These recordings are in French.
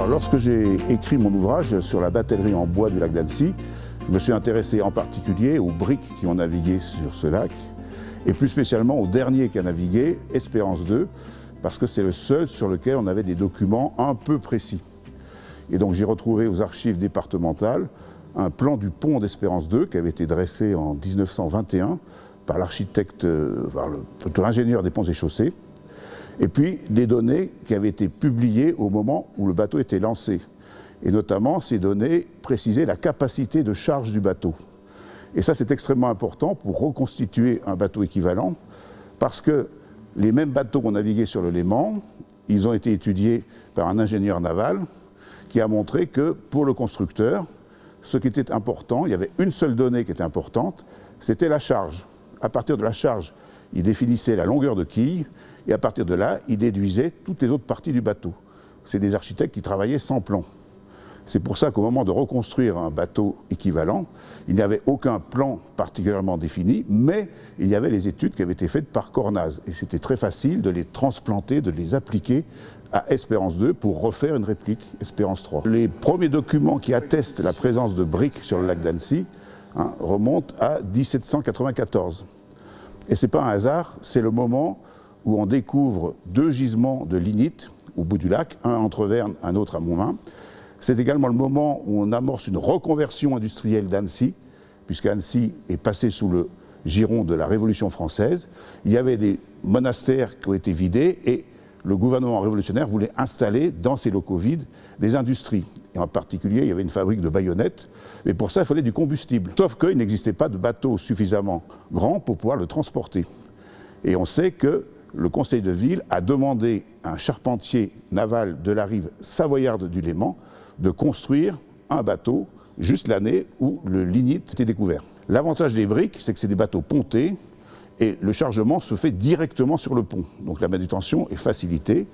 lorsque j'ai écrit mon ouvrage sur la batellerie en bois du lac d'Annecy, je me suis intéressé en particulier aux briques qui ont navigué sur ce lac, et plus spécialement au dernier qui a navigué, Espérance 2, parce que c'est le seul sur lequel on avait des documents un peu précis. Et donc j'ai retrouvé aux archives départementales un plan du pont d'Espérance 2 qui avait été dressé en 1921 par l'architecte, plutôt l'ingénieur des ponts et chaussées, et puis des données qui avaient été publiées au moment où le bateau était lancé. Et notamment, ces données précisaient la capacité de charge du bateau. Et ça, c'est extrêmement important pour reconstituer un bateau équivalent, parce que les mêmes bateaux ont navigué sur le Léman, ils ont été étudiés par un ingénieur naval qui a montré que pour le constructeur, ce qui était important, il y avait une seule donnée qui était importante, c'était la charge. À partir de la charge, il définissait la longueur de quille, et à partir de là, il déduisait toutes les autres parties du bateau. C'est des architectes qui travaillaient sans plan. C'est pour ça qu'au moment de reconstruire un bateau équivalent, il n'y avait aucun plan particulièrement défini, mais il y avait les études qui avaient été faites par Cornaz. Et c'était très facile de les transplanter, de les appliquer à Espérance 2 pour refaire une réplique Espérance 3. Les premiers documents qui attestent la présence de briques sur le lac d'Annecy remontent à 1794. Et ce n'est pas un hasard, c'est le moment où on découvre 2 gisements de lignite au bout du lac, un à Entreverne, un autre à Montmain. C'est également le moment où on amorce une reconversion industrielle d'Annecy, puisque Annecy est passé sous le giron de la Révolution française. Il y avait des monastères qui ont été vidés et le gouvernement révolutionnaire voulait installer dans ces locaux vides des industries. Et en particulier, il y avait une fabrique de baïonnettes, mais pour ça, il fallait du combustible. Sauf qu'il n'existait pas de bateau suffisamment grand pour pouvoir le transporter. Et on sait que le conseil de ville a demandé à un charpentier naval de la rive savoyarde du Léman de construire un bateau juste l'année où le lignite était découvert. L'avantage des briques, c'est que c'est des bateaux pontés et le chargement se fait directement sur le pont. Donc la manutention est facilitée,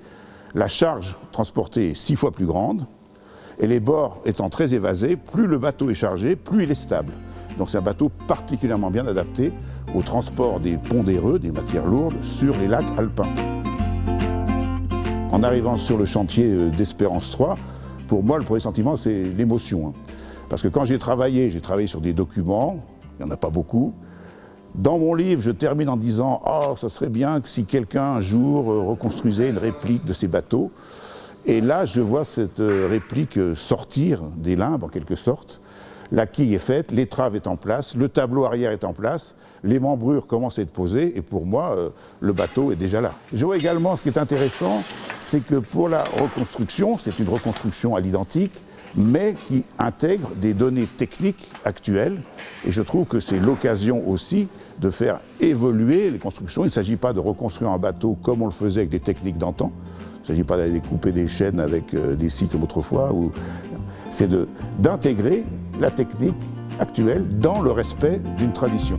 la charge transportée est 6 fois plus grande et les bords étant très évasés, plus le bateau est chargé, plus il est stable. Donc c'est un bateau particulièrement bien adapté au transport des pondéreux, des matières lourdes, sur les lacs alpins. En arrivant sur le chantier d'Espérance 3, pour moi, le premier sentiment, c'est l'émotion. Parce que quand j'ai travaillé sur des documents, il n'y en a pas beaucoup. Dans mon livre, je termine en disant « Oh, ça serait bien que si quelqu'un, un jour, reconstruisait une réplique de ces bateaux ». Et là, je vois cette réplique sortir des limbes, en quelque sorte. La quille est faite, l'étrave est en place, le tableau arrière est en place, les membrures commencent à être posées, et pour moi, le bateau est déjà là. Je vois également, ce qui est intéressant, c'est que pour la reconstruction, c'est une reconstruction à l'identique, mais qui intègre des données techniques actuelles, et je trouve que c'est l'occasion aussi de faire évoluer les constructions. Il ne s'agit pas de reconstruire un bateau comme on le faisait avec des techniques d'antan, il ne s'agit pas d'aller couper des chaînes avec des scies comme autrefois, c'est d'intégrer la technique actuelle dans le respect d'une tradition.